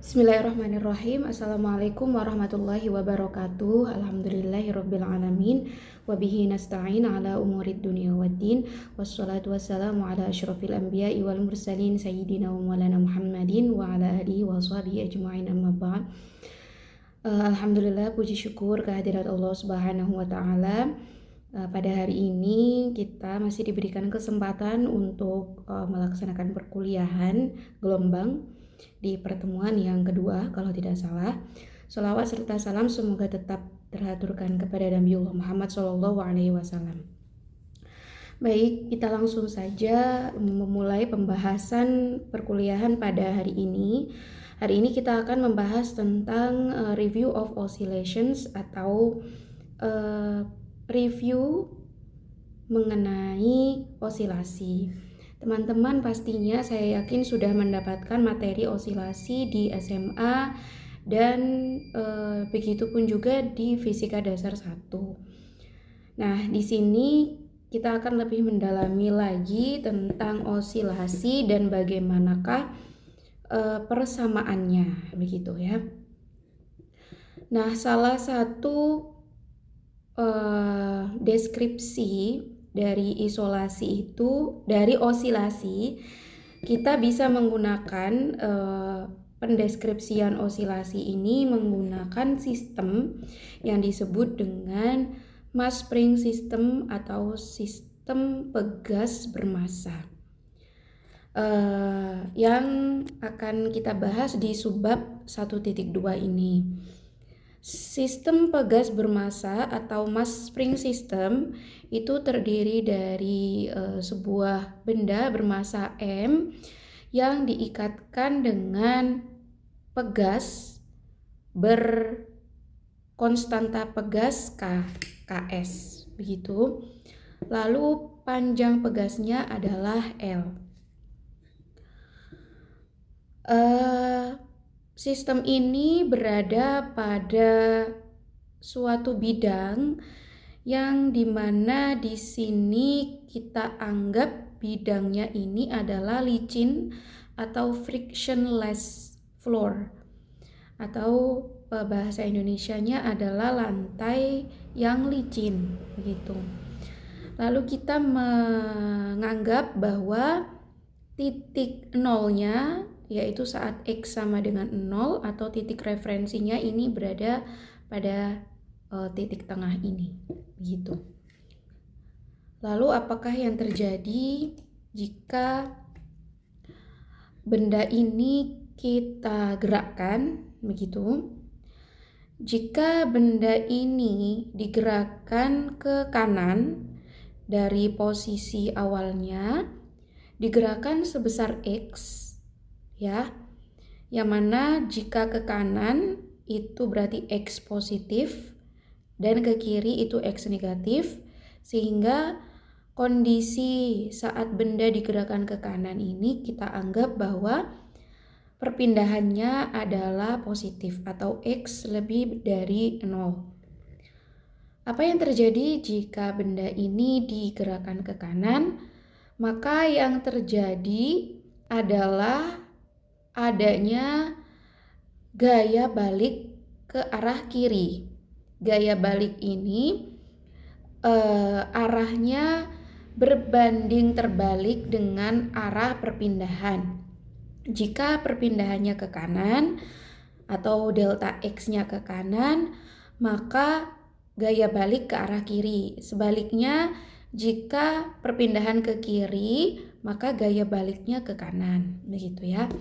Bismillahirrahmanirrahim. Assalamualaikum warahmatullahi wabarakatuh. Alhamdulillahirrabbilalamin. Wabihi nasta'in ala umurid dunia waddin. Wassalatu wassalamu ala ashrafil anbiya'i wal mursalin Sayyidina wa maulana Muhammadin wa ala alihi wa sahbihi ajma'in amma ba'd. Alhamdulillah, puji syukur kehadirat Allah subhanahu wa ta'ala. Pada hari ini kita masih diberikan kesempatan untuk melaksanakan perkuliahan gelombang di pertemuan yang kedua kalau tidak salah. Sholawat serta salam semoga tetap terhaturkan kepada Nabiullah Muhammad SAW. Baik, kita langsung saja memulai pembahasan perkuliahan pada hari ini. Hari ini kita akan membahas tentang review of oscillations atau review mengenai osilasi. Teman-teman pastinya saya yakin sudah mendapatkan materi osilasi di SMA dan begitupun juga di Fisika Dasar 1. Nah, di sini kita akan lebih mendalami lagi tentang osilasi dan bagaimanakah persamaannya, begitu ya. Nah, salah satu deskripsi dari osilasi kita bisa menggunakan pendeskripsian osilasi ini menggunakan sistem yang disebut dengan mass spring system atau sistem pegas bermassa yang akan kita bahas di subbab 1.2 ini. Sistem pegas bermassa atau mass spring system itu terdiri dari sebuah benda bermassa M yang diikatkan dengan pegas berkonstanta pegas Ks, begitu. Lalu panjang pegasnya adalah L. Sistem ini berada pada suatu bidang yang dimana di sini kita anggap bidangnya ini adalah licin atau frictionless floor, atau bahasa Indonesianya adalah lantai yang licin, begitu. Lalu kita menganggap bahwa titik nolnya yaitu saat X sama dengan 0 atau titik referensinya ini berada pada titik tengah ini, begitu. Lalu apakah yang terjadi jika benda ini kita gerakkan, begitu? Jika benda ini digerakkan ke kanan dari posisi awalnya, digerakkan sebesar X, ya, yang mana jika ke kanan itu berarti X positif dan ke kiri itu X negatif, sehingga kondisi saat benda digerakkan ke kanan ini kita anggap bahwa perpindahannya adalah positif atau X lebih dari 0. Apa yang terjadi jika benda ini digerakkan ke kanan? Maka yang terjadi adalah adanya gaya balik ke arah kiri. Gaya balik ini arahnya berbanding terbalik dengan arah perpindahan. Jika perpindahannya ke kanan atau delta X-nya ke kanan, maka gaya balik ke arah kiri. Sebaliknya, jika perpindahan ke kiri, maka gaya baliknya ke kanan, begitu ya.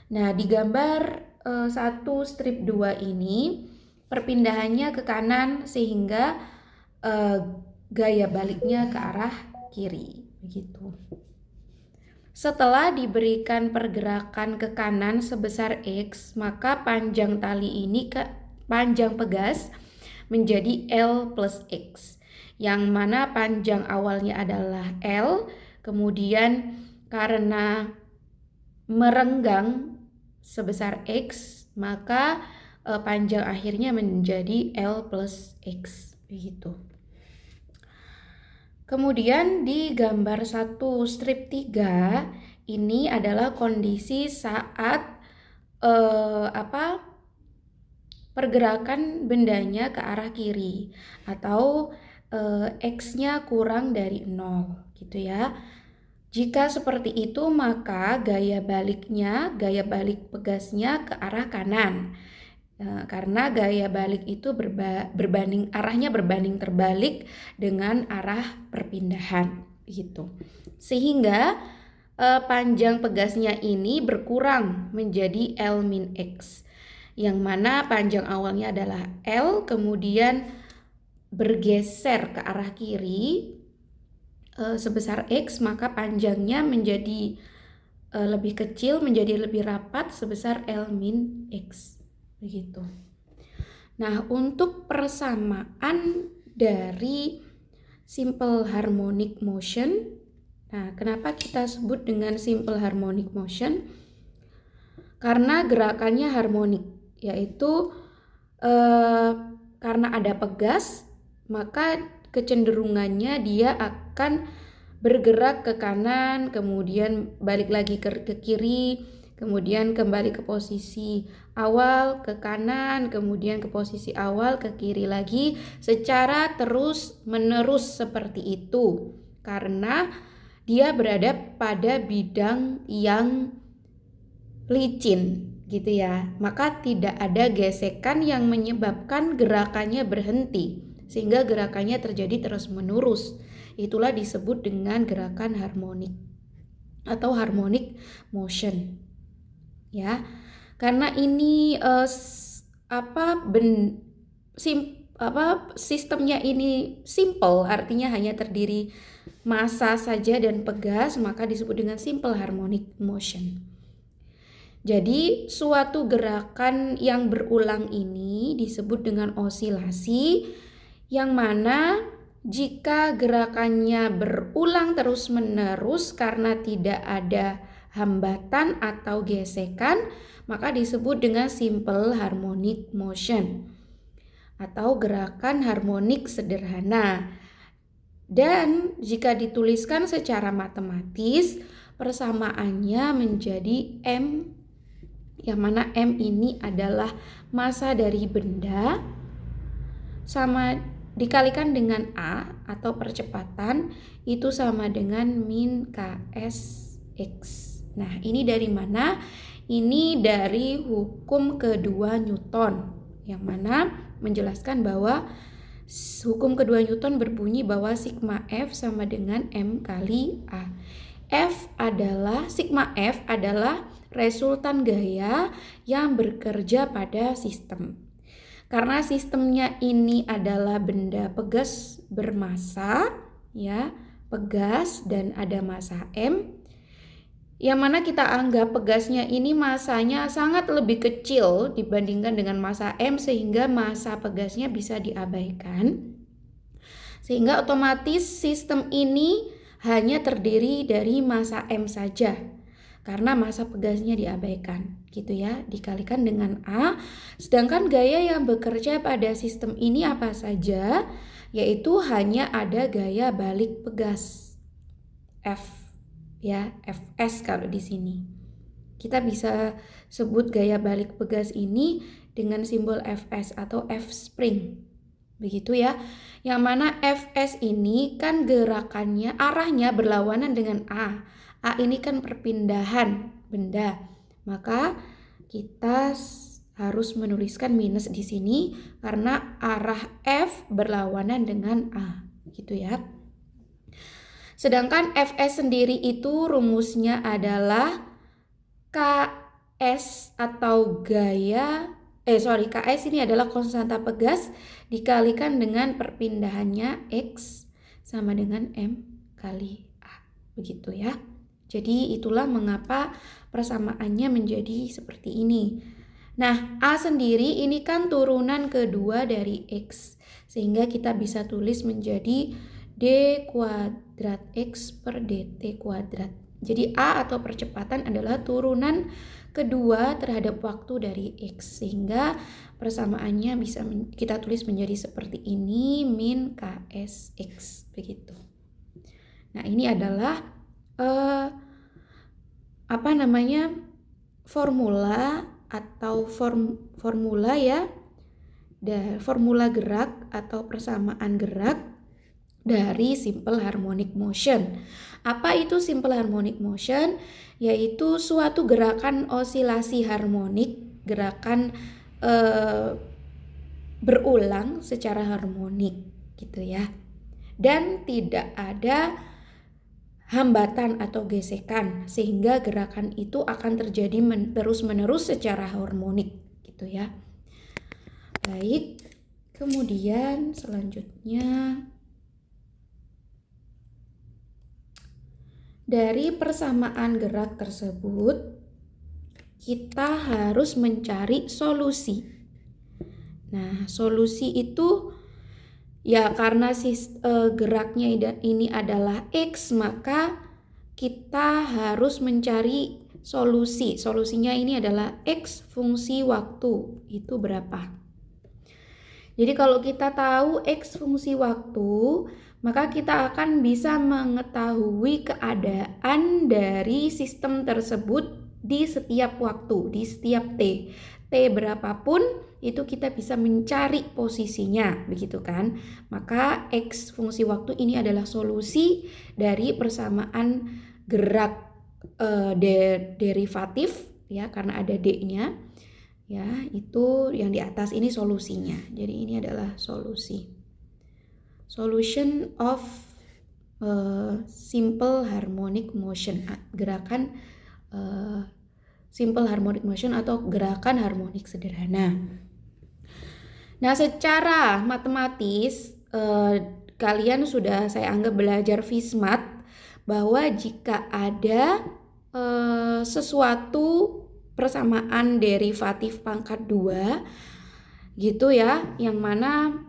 Nah, di gambar 1 strip 2 ini perpindahannya ke kanan sehingga gaya baliknya ke arah kiri, begitu. Setelah diberikan pergerakan ke kanan sebesar X, maka panjang tali ini panjang pegas menjadi L plus X, yang mana panjang awalnya adalah L, kemudian karena merenggang sebesar X, maka panjang akhirnya menjadi L plus X, begitu. Kemudian di gambar 1 strip 3 ini adalah kondisi saat pergerakan bendanya ke arah kiri atau X-nya kurang dari 0 gitu ya. Jika seperti itu maka gaya balik pegasnya ke arah kanan. Karena gaya balik itu arahnya berbanding terbalik dengan arah perpindahan gitu. Sehingga panjang pegasnya ini berkurang menjadi L min X. Yang mana panjang awalnya adalah L, kemudian bergeser ke arah kiri sebesar X, maka panjangnya menjadi lebih kecil, menjadi lebih rapat sebesar L min X. Begitu. Nah, untuk persamaan dari simple harmonic motion, nah kenapa kita sebut dengan simple harmonic motion? Karena gerakannya harmonik, yaitu karena ada pegas, maka kecenderungannya dia akan bergerak ke kanan, kemudian balik lagi ke kiri, kemudian kembali ke posisi awal ke kanan, kemudian ke posisi awal ke kiri lagi secara terus menerus seperti itu. Karena dia berada pada bidang yang licin gitu ya. Maka tidak ada gesekan yang menyebabkan gerakannya berhenti sehingga gerakannya terjadi terus menerus. Itulah disebut dengan gerakan harmonik atau harmonic motion. Ya, karena ini sistemnya ini simple, artinya hanya terdiri massa saja dan pegas, maka disebut dengan simple harmonic motion. Jadi suatu gerakan yang berulang ini disebut dengan osilasi, yang mana jika gerakannya berulang terus-menerus karena tidak ada hambatan atau gesekan, maka disebut dengan simple harmonic motion atau gerakan harmonik sederhana. Dan jika dituliskan secara matematis, persamaannya menjadi M, yang mana M ini adalah massa dari benda sama dikalikan dengan A atau percepatan, itu sama dengan min Ks X. Nah, ini dari mana? Ini dari hukum kedua Newton, yang mana menjelaskan bahwa hukum kedua Newton berbunyi bahwa sigma F sama dengan M kali A. Sigma F adalah resultan gaya yang bekerja pada sistem. Karena sistemnya ini adalah benda pegas bermassa, ya, pegas dan ada massa M, yang mana kita anggap pegasnya ini massanya sangat lebih kecil dibandingkan dengan massa M, sehingga massa pegasnya bisa diabaikan. Sehingga otomatis sistem ini hanya terdiri dari massa M saja, karena massa pegasnya diabaikan gitu ya, dikalikan dengan A. Sedangkan gaya yang bekerja pada sistem ini apa saja? Yaitu hanya ada gaya balik pegas F, ya, Fs. Kalau di sini kita bisa sebut gaya balik pegas ini dengan simbol Fs atau F spring, begitu ya. Yang mana Fs ini kan gerakannya, arahnya berlawanan dengan A. A ini kan perpindahan benda, maka kita harus menuliskan minus di sini karena arah F berlawanan dengan A, gitu ya. Sedangkan Fs sendiri itu rumusnya adalah Ks atau Ks ini adalah konstanta pegas dikalikan dengan perpindahannya X sama dengan M kali A, begitu ya. Jadi itulah mengapa persamaannya menjadi seperti ini. Nah, A sendiri ini kan turunan kedua dari X, sehingga kita bisa tulis menjadi D kuadrat X per dt kuadrat. Jadi A atau percepatan adalah turunan kedua terhadap waktu dari X, sehingga persamaannya bisa kita tulis menjadi seperti ini, min Ksx, begitu. Nah, ini adalah formula atau formula ya formula gerak atau persamaan gerak dari simple harmonic motion. Apa itu simple harmonic motion? Yaitu suatu gerakan osilasi harmonik, gerakan berulang secara harmonik gitu ya. Dan tidak ada hambatan atau gesekan sehingga gerakan itu akan terjadi terus-menerus secara harmonik gitu ya. Baik, kemudian selanjutnya dari persamaan gerak tersebut kita harus mencari solusi. Nah, solusi itu ya karena geraknya ini adalah X, maka kita harus mencari solusi. Solusinya ini adalah X fungsi waktu. Itu berapa? Jadi kalau kita tahu X fungsi waktu, maka kita akan bisa mengetahui keadaan dari sistem tersebut di setiap waktu, di setiap T. T berapapun itu kita bisa mencari posisinya, begitu kan? Maka X fungsi waktu ini adalah solusi dari persamaan gerak derivatif ya, karena ada D-nya. Ya, itu yang di atas ini solusinya. Jadi ini adalah solusi. Solution of simple harmonic motion, gerakan simple harmonic motion atau gerakan harmonik sederhana. Nah, secara matematis kalian sudah saya anggap belajar Fismat bahwa jika ada sesuatu persamaan derivatif pangkat 2 gitu ya, yang mana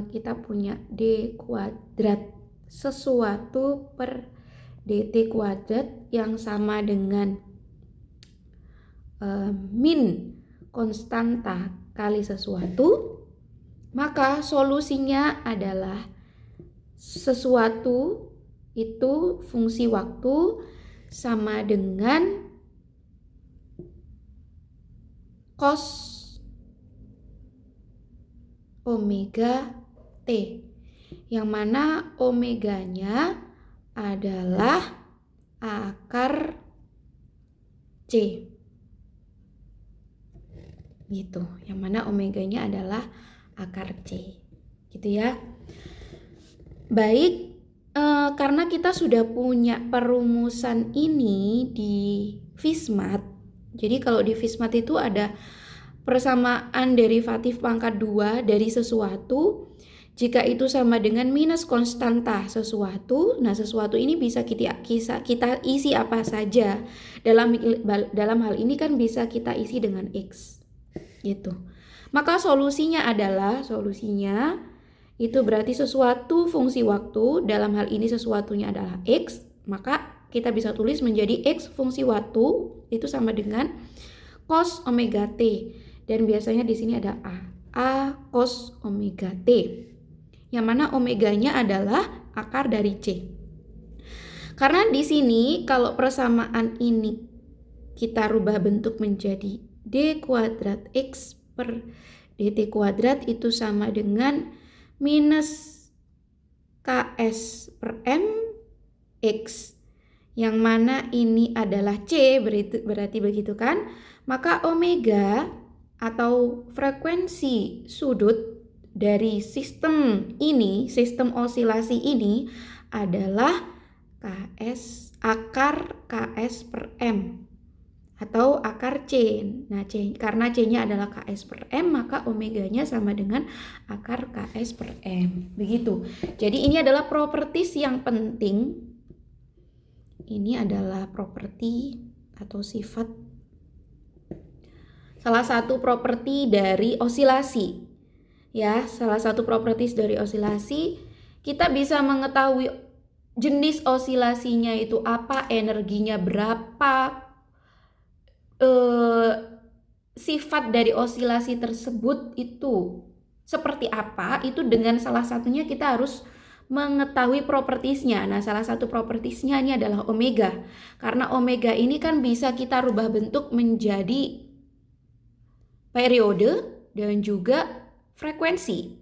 kita punya D kuadrat sesuatu per dt kuadrat yang sama dengan min konstanta kali sesuatu, maka solusinya adalah sesuatu itu fungsi waktu sama dengan cos omega T, yang mana omeganya adalah akar C gitu, yang mana omeganya adalah akar C gitu ya. Baik, karena kita sudah punya perumusan ini di Fismat, jadi kalau di Fismat itu ada persamaan derivatif pangkat 2 dari sesuatu jika itu sama dengan minus konstanta sesuatu. Nah, sesuatu ini bisa kita isi apa saja. Dalam hal ini kan bisa kita isi dengan X gitu. Maka solusinya itu berarti sesuatu fungsi waktu, dalam hal ini sesuatunya adalah X, maka kita bisa tulis menjadi X fungsi waktu itu sama dengan cos omega T, dan biasanya di sini ada A cos omega T, yang mana omeganya adalah akar dari C. Karena di sini kalau persamaan ini kita rubah bentuk menjadi D kuadrat X per dt kuadrat itu sama dengan minus KS per M X, yang mana ini adalah C, berarti begitu kan? Maka omega atau frekuensi sudut dari sistem ini, sistem osilasi ini adalah akar KS per M atau akar C. Nah, karena C-nya adalah KS per M, maka omeganya sama dengan akar KS per M. Begitu. Jadi ini adalah properties yang penting. Ini adalah properti atau sifat, salah satu properti dari osilasi. Ya, salah satu properties dari osilasi, kita bisa mengetahui jenis osilasinya itu apa, energinya berapa, sifat dari osilasi tersebut itu seperti apa, itu dengan salah satunya kita harus mengetahui propertiesnya. Nah, salah satu propertiesnya ini adalah omega, karena omega ini kan bisa kita rubah bentuk menjadi periode dan juga frekuensi.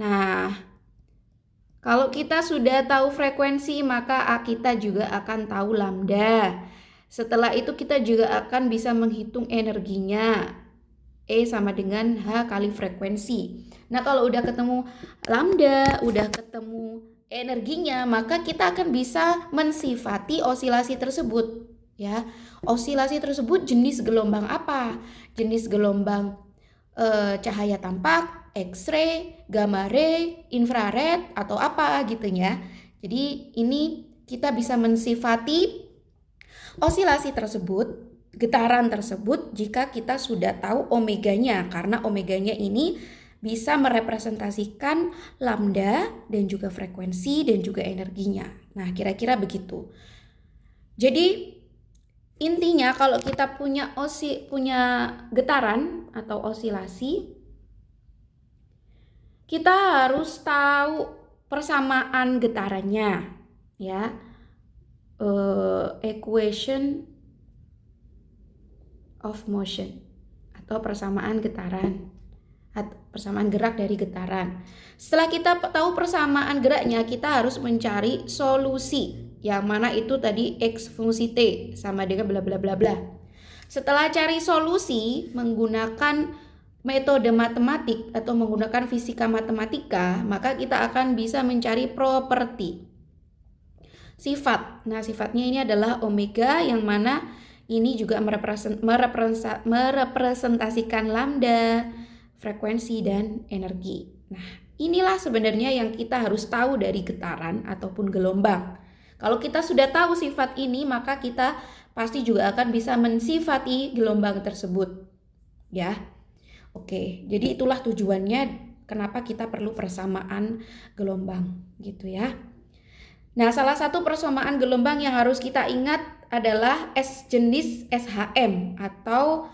Nah, kalau kita sudah tahu frekuensi, maka kita juga akan tahu lambda. Setelah itu kita juga akan bisa menghitung energinya. E sama dengan H kali frekuensi. Nah, kalau udah ketemu lambda, udah ketemu energinya, maka kita akan bisa mensifati osilasi tersebut. Ya, osilasi tersebut jenis gelombang apa? Jenis gelombang cahaya tampak, X-ray, gamma ray, infrared, atau apa gitu ya. Jadi ini kita bisa mensifati osilasi tersebut, getaran tersebut jika kita sudah tahu omeganya, karena omeganya ini bisa merepresentasikan lambda dan juga frekuensi dan juga energinya. Nah, kira-kira begitu. Jadi intinya kalau kita punya getaran atau osilasi, kita harus tahu persamaan getarannya, ya. Equation of motion atau persamaan getaran, persamaan gerak dari getaran. Setelah kita tahu persamaan geraknya, kita harus mencari solusi, yang mana itu tadi X fungsi T sama dengan bla bla bla bla. Setelah cari solusi menggunakan metode matematik atau menggunakan fisika matematika, maka kita akan bisa mencari properti, sifat. Nah, sifatnya ini adalah omega, yang mana ini juga merepresentasikan lambda, frekuensi, dan energi. Nah, inilah sebenarnya yang kita harus tahu dari getaran ataupun gelombang. Kalau kita sudah tahu sifat ini, maka kita pasti juga akan bisa mensifati gelombang tersebut. Ya. Oke, jadi itulah tujuannya kenapa kita perlu persamaan gelombang, gitu ya. Nah, salah satu persamaan gelombang yang harus kita ingat adalah jenis SHM atau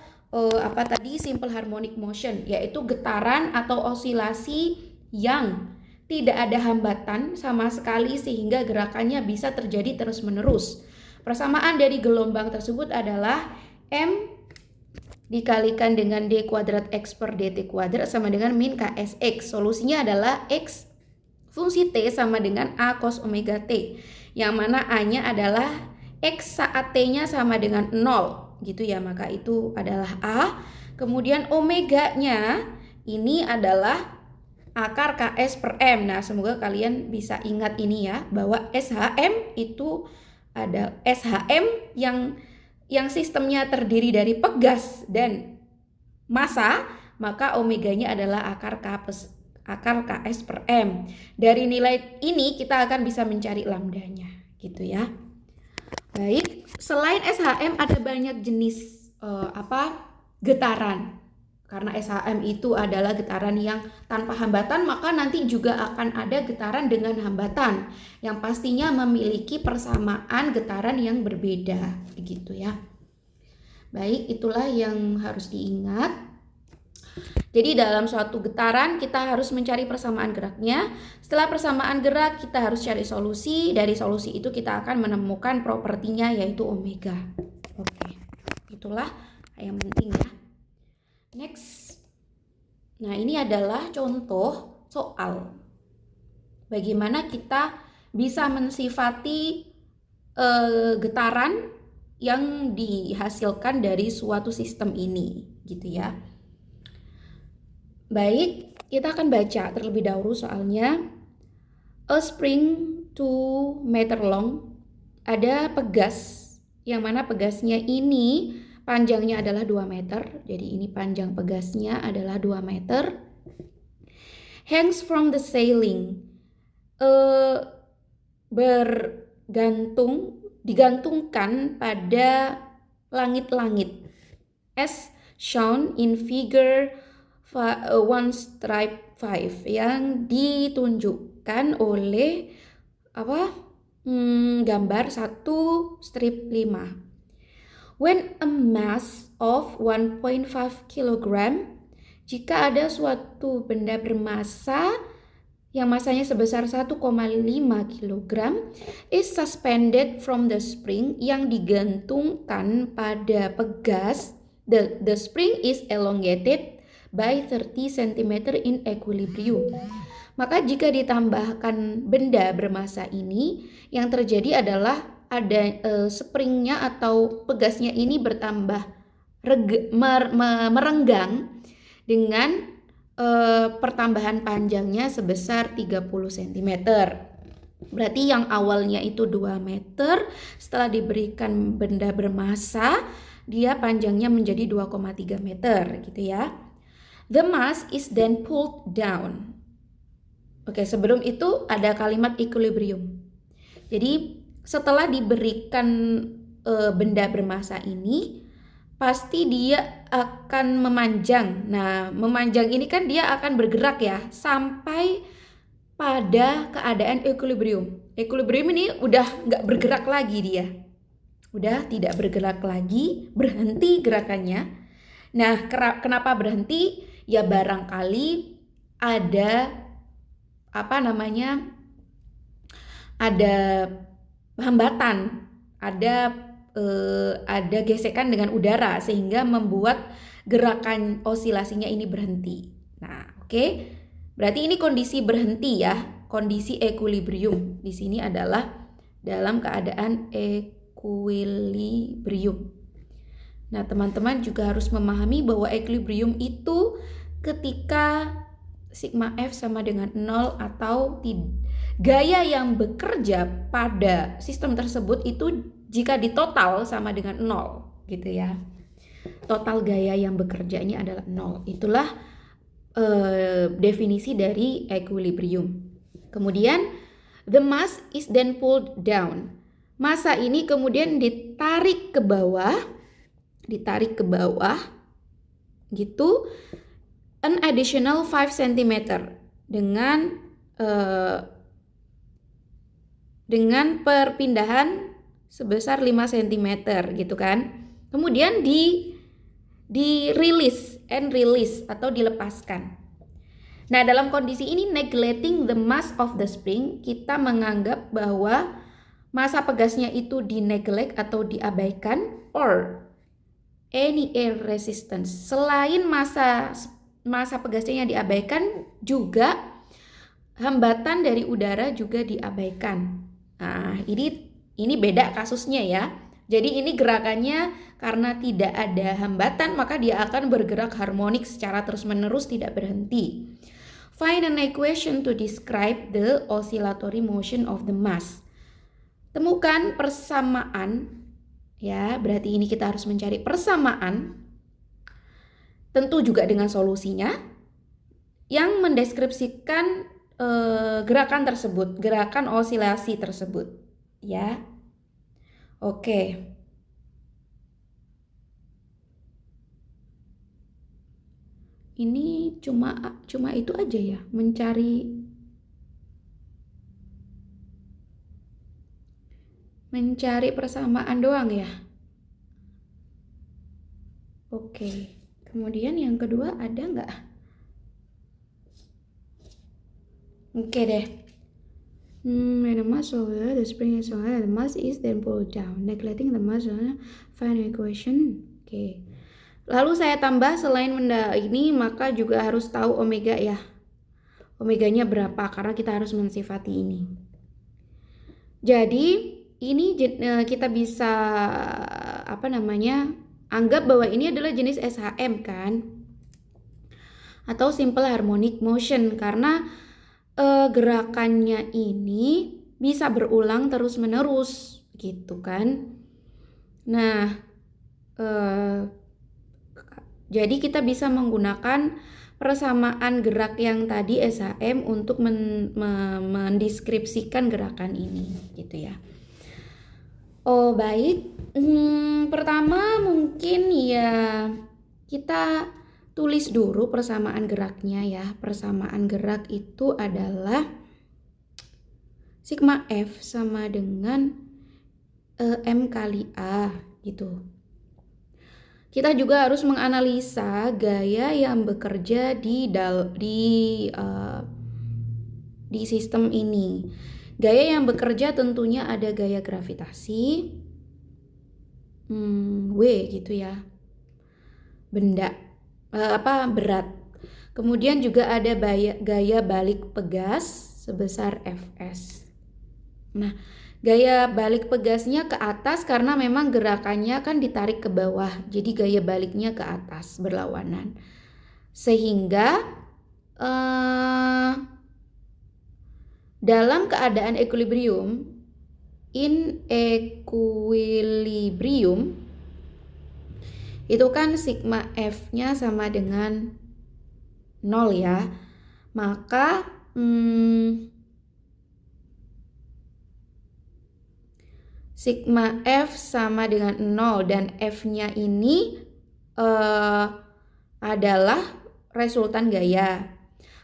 simple harmonic motion, yaitu getaran atau osilasi yang tidak ada hambatan sama sekali sehingga gerakannya bisa terjadi terus-menerus. Persamaan dari gelombang tersebut adalah M dikalikan dengan D kuadrat X per DT kuadrat sama dengan min KSX. Solusinya adalah X fungsi T sama dengan A cos omega T, yang mana A-nya adalah X saat T-nya sama dengan 0, gitu ya, maka itu adalah A. Kemudian omega-nya ini adalah akar KS per M. Nah, semoga kalian bisa ingat ini ya, bahwa SHM itu ada SHM yang sistemnya terdiri dari pegas dan massa, maka omeganya adalah akar KS per M. Dari nilai ini kita akan bisa mencari lambdanya, gitu ya. Baik, selain SHM ada banyak jenis getaran. Karena SHM itu adalah getaran yang tanpa hambatan, maka nanti juga akan ada getaran dengan hambatan yang pastinya memiliki persamaan getaran yang berbeda, begitu ya. Baik, itulah yang harus diingat. Jadi dalam suatu getaran kita harus mencari persamaan geraknya. Setelah persamaan gerak kita harus cari solusi. Dari solusi itu kita akan menemukan propertinya, yaitu omega. Oke, itulah yang penting ya. Next. Nah, ini adalah contoh soal bagaimana kita bisa mensifati getaran yang dihasilkan dari suatu sistem ini, gitu ya. Baik, kita akan baca terlebih dahulu soalnya. A spring 2 meter long. Ada pegas, yang mana pegasnya ini panjangnya adalah 2 meter. Jadi ini panjang pegasnya adalah 2 meter. Hangs from the ceiling. Digantungkan pada langit-langit. As shown in figure 1/5 yang ditunjukkan oleh gambar 1/5. When a mass of 1.5 kg, jika ada suatu benda bermassa yang masanya sebesar 1,5 kg is suspended from the spring, yang digantungkan pada pegas, the spring is elongated by 30 cm in equilibrium. Maka jika ditambahkan benda bermassa ini, yang terjadi adalah ada springnya atau pegasnya ini bertambah merenggang dengan pertambahan panjangnya sebesar 30 cm. Berarti yang awalnya itu 2 meter, setelah diberikan benda bermassa, dia panjangnya menjadi 2,3 meter gitu ya. The mass is then pulled down. Oke, sebelum itu ada kalimat equilibrium. Jadi setelah diberikan benda bermassa ini, pasti dia akan memanjang. Nah, memanjang ini kan dia akan bergerak ya, sampai pada keadaan equilibrium. Equilibrium ini udah nggak bergerak lagi dia. Udah tidak bergerak lagi, berhenti gerakannya. Nah, kenapa berhenti? Ya barangkali ada ada hambatan, ada gesekan dengan udara sehingga membuat gerakan osilasinya ini berhenti. Nah, oke. Berarti ini kondisi berhenti ya, kondisi equilibrium. Di sini adalah dalam keadaan equilibrium. Nah, teman-teman juga harus memahami bahwa equilibrium itu ketika sigma F sama dengan 0 atau gaya yang bekerja pada sistem tersebut itu jika ditotal sama dengan 0 gitu ya. Total gaya yang bekerja ini adalah 0. Itulah definisi dari equilibrium. Kemudian the mass is then pulled down. Massa ini kemudian ditarik ke bawah gitu, an additional 5 cm dengan perpindahan sebesar 5 cm gitu kan. Kemudian release atau dilepaskan. Nah, dalam kondisi ini neglecting the mass of the spring, kita menganggap bahwa massa pegasnya itu dineglect atau diabaikan, or any air resistance. Selain massa pegasnya yang diabaikan, juga hambatan dari udara juga diabaikan. Nah, ini beda kasusnya ya. Jadi ini gerakannya karena tidak ada hambatan, maka dia akan bergerak harmonik secara terus-menerus, tidak berhenti. Find an equation to describe the oscillatory motion of the mass. Temukan persamaan, ya, berarti ini kita harus mencari persamaan, tentu juga dengan solusinya, yang mendeskripsikan gerakan tersebut, gerakan osilasi tersebut, ya. Oke. Ini cuma itu aja ya, mencari persamaan doang ya. Oke. Kemudian yang kedua ada nggak? Oke deh. When the mass of the spring is the mass is then pulled down, neglecting the mass, find an equation. Oke. Lalu saya tambah selain benda ini, maka juga harus tahu omega ya. Omeganya berapa, karena kita harus mensifati ini. Jadi ini kita bisa anggap bahwa ini adalah jenis SHM kan, atau simple harmonic motion, karena gerakannya ini bisa berulang terus-menerus gitu kan. Nah, jadi kita bisa menggunakan persamaan gerak yang tadi SHM untuk mendeskripsikan gerakan ini gitu ya. Oh baik, pertama mungkin ya kita tulis dulu persamaan geraknya ya. Persamaan gerak itu adalah sigma F sama dengan M kali A gitu. Kita juga harus menganalisa gaya yang bekerja di sistem ini. Gaya yang bekerja tentunya ada gaya gravitasi, W gitu ya. Benda berat Kemudian juga ada gaya balik pegas sebesar Fs. Nah, gaya balik pegasnya ke atas karena memang gerakannya kan ditarik ke bawah. Jadi gaya baliknya ke atas berlawanan. Sehingga dalam keadaan equilibrium, in equilibrium itu kan sigma F-nya sama dengan 0 ya. Maka sigma F sama dengan 0 dan F-nya ini adalah resultan gaya.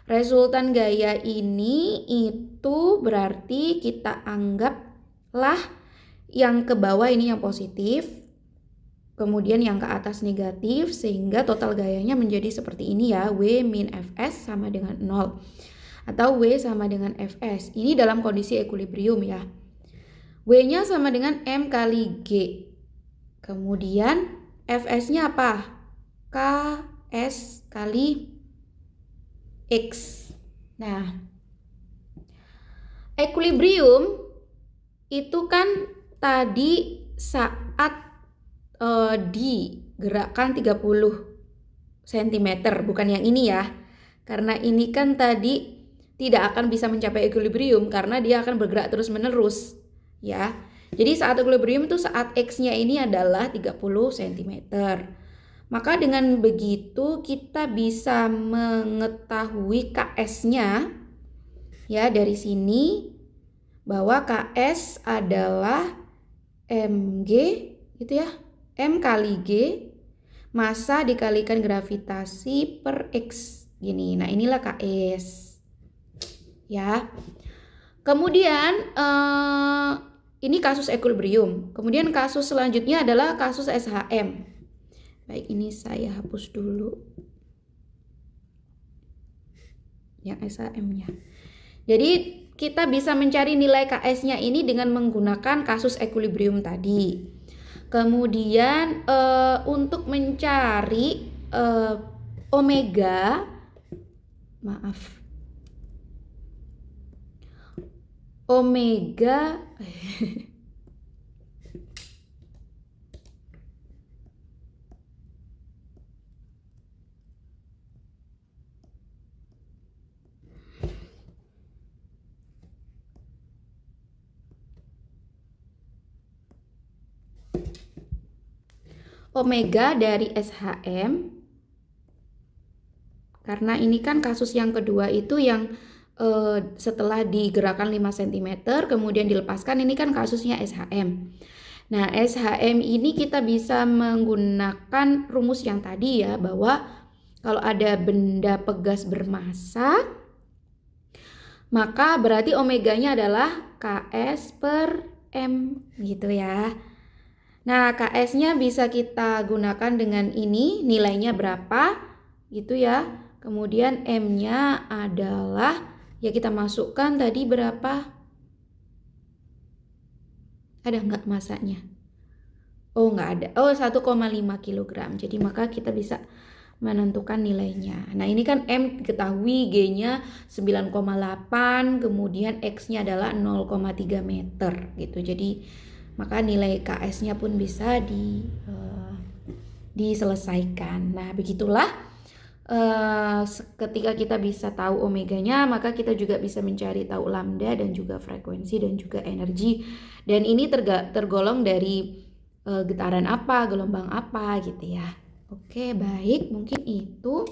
Resultan gaya ini itu berarti kita anggaplah yang ke bawah ini yang positif, kemudian yang ke atas negatif, sehingga total gayanya menjadi seperti ini ya. W min Fs sama dengan 0 atau W sama dengan Fs. Ini dalam kondisi equilibrium ya. W-nya sama dengan M kali G. Kemudian Fs-nya apa? Ks kali X. Nah, equilibrium itu kan tadi saat digerakkan 30 cm, bukan yang ini ya. Karena ini kan tadi tidak akan bisa mencapai equilibrium karena dia akan bergerak terus-menerus ya. Jadi saat equilibrium itu saat X-nya ini adalah 30 cm. Maka dengan begitu kita bisa mengetahui Ks-nya ya dari sini, bahwa Ks adalah Mg gitu ya. M kali G massa dikalikan gravitasi per X gini. Nah, inilah Ks ya. Kemudian ini kasus equilibrium. Kemudian kasus selanjutnya adalah kasus SHM. Baik, ini saya hapus dulu yang SHM-nya. Jadi kita bisa mencari nilai Ks-nya ini dengan menggunakan kasus equilibrium tadi. Kemudian untuk mencari omega omega dari SHM, karena ini kan kasus yang kedua itu yang setelah digerakkan 5 cm kemudian dilepaskan, ini kan kasusnya SHM. Nah, SHM ini kita bisa menggunakan rumus yang tadi ya, bahwa kalau ada benda pegas bermassa maka berarti omeganya adalah Ks per M gitu ya. Nah, Ks-nya bisa kita gunakan dengan ini, nilainya berapa gitu ya. Kemudian M-nya adalah, ya kita masukkan tadi berapa. Ada nggak masanya? Oh, nggak ada. Oh, 1,5 kg. Jadi maka kita bisa menentukan nilainya. Nah, ini kan M diketahui, G-nya 9,8, kemudian X-nya adalah 0,3 meter gitu. Jadi maka nilai Ks-nya pun bisa diselesaikan. Nah, begitulah ketika kita bisa tahu omeganya, maka kita juga bisa mencari tahu lambda dan juga frekuensi dan juga energi. Dan ini tergolong dari getaran apa, gelombang apa gitu ya. Oke, baik, mungkin itu.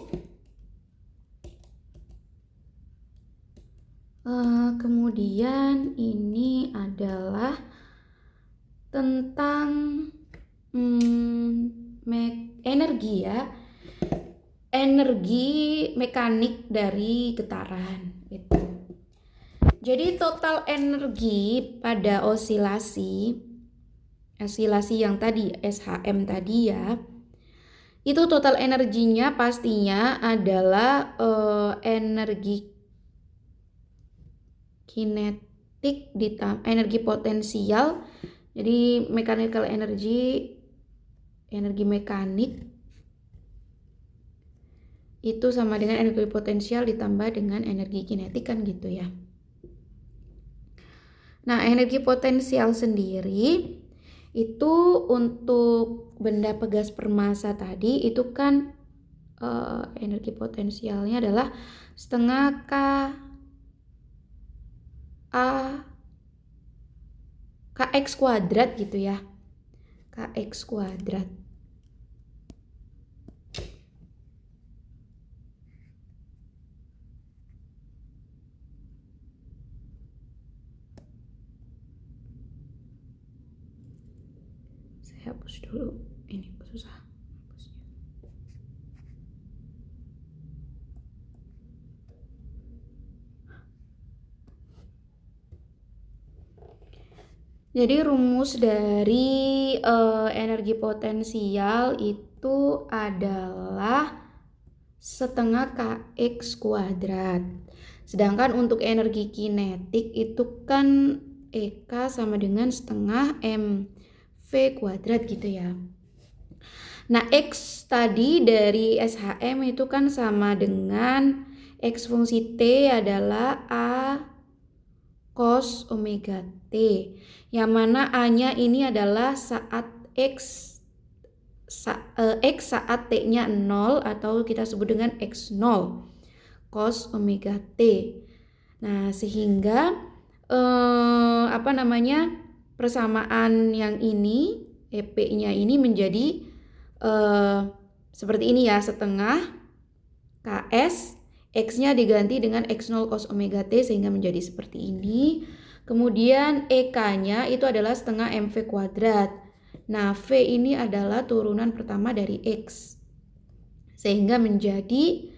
Kemudian ini adalah tentang energi ya, energi mekanik dari getaran itu. Jadi total energi pada osilasi yang tadi SHM tadi ya, itu total energinya pastinya adalah energi kinetik ditambah energi potensial. Jadi mechanical energy, energi mekanik itu sama dengan energi potensial ditambah dengan energi kinetik kan gitu ya. Nah, energi potensial sendiri itu untuk benda pegas permassa tadi itu kan energi potensialnya adalah setengah kx kuadrat gitu ya. Kx kuadrat. Hapus dulu, ini susah hapusnya. Jadi rumus dari energi potensial itu adalah setengah kx kuadrat. Sedangkan untuk energi kinetik itu kan EK sama dengan setengah mv kuadrat gitu ya. Nah, X tadi dari SHM itu kan sama dengan X fungsi T adalah A cos omega T. Yang mana A-nya ini adalah saat X saat T-nya 0 atau kita sebut dengan X0 cos omega T. Nah, sehingga persamaan yang ini EP-nya ini menjadi seperti ini ya, setengah KS, X-nya diganti dengan X0 cos omega T sehingga menjadi seperti ini. Kemudian EK-nya itu adalah setengah MV kuadrat. Nah, V ini adalah turunan pertama dari X. Sehingga menjadi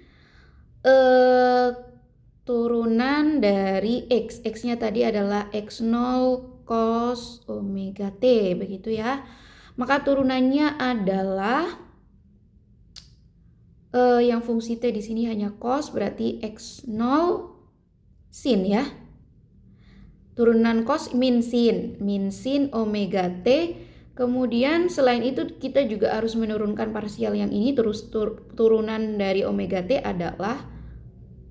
turunan dari X. X-nya tadi adalah X0 cos omega T, begitu ya. Maka turunannya adalah yang fungsi T di sini hanya cos, berarti X0 sin ya. Turunan cos min sin omega T. Kemudian selain itu kita juga harus menurunkan parsial yang ini, terus turunan dari omega T adalah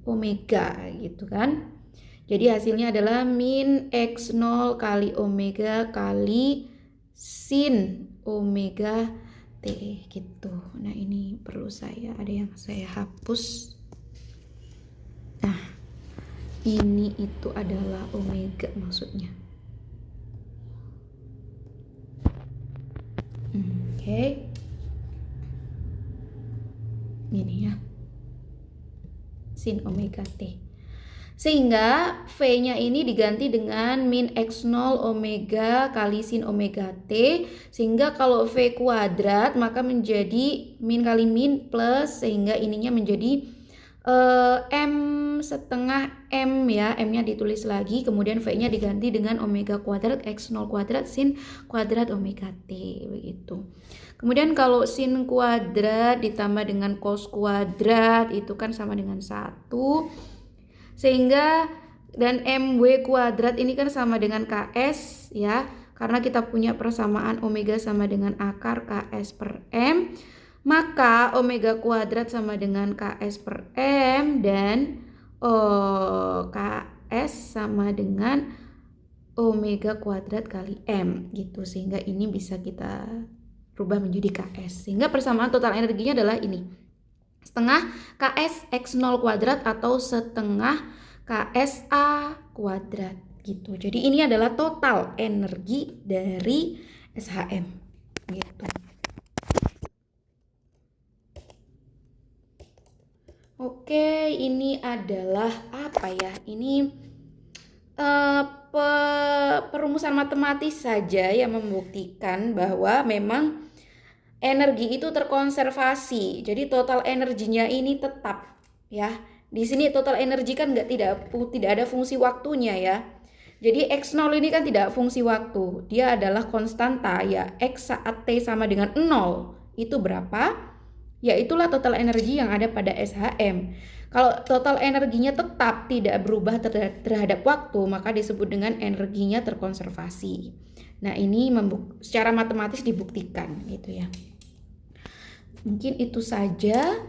omega gitu kan. Jadi hasilnya adalah min X0 kali omega kali sin omega T gitu. Nah, ini perlu ada yang saya hapus. Nah, ini itu adalah omega maksudnya. Oke. Ini ya. Sin omega T. Sehingga V-nya ini diganti dengan min X0 omega kali sin omega T. Sehingga kalau V kuadrat maka menjadi min kali min plus, sehingga ininya menjadi M setengah M ya. M-nya ditulis lagi, kemudian V-nya diganti dengan omega kuadrat X0 kuadrat sin kuadrat omega T, begitu. Kemudian kalau sin kuadrat ditambah dengan cos kuadrat itu kan sama dengan 1. Sehingga dan MW kuadrat ini kan sama dengan KS ya. Karena kita punya persamaan omega sama dengan akar KS per M. Maka omega kuadrat sama dengan KS per M dan KS sama dengan omega kuadrat kali M gitu. Sehingga ini bisa kita rubah menjadi KS. Sehingga persamaan total energinya adalah ini. Setengah KS X0 kuadrat atau setengah KSA kuadrat gitu. Jadi ini adalah total energi dari SHM gitu. Oke, ini adalah apa ya? Ini perumusan matematis saja yang membuktikan bahwa memang energi itu terkonservasi. Jadi total energinya ini tetap ya. Di sini total energi kan tidak ada fungsi waktunya ya. Jadi X0 ini kan tidak fungsi waktu. Dia adalah konstanta ya. X saat T sama dengan 0 itu berapa? Ya itulah total energi yang ada pada SHM. Kalau total energinya tetap tidak berubah terhadap waktu, maka disebut dengan energinya terkonservasi. Nah, ini secara matematis dibuktikan gitu ya. Mungkin itu saja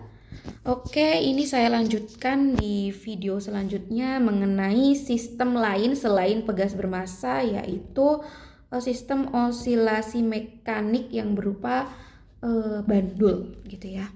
Oke, ini saya lanjutkan di video selanjutnya mengenai sistem lain selain pegas bermassa, yaitu sistem osilasi mekanik yang berupa bandul gitu ya.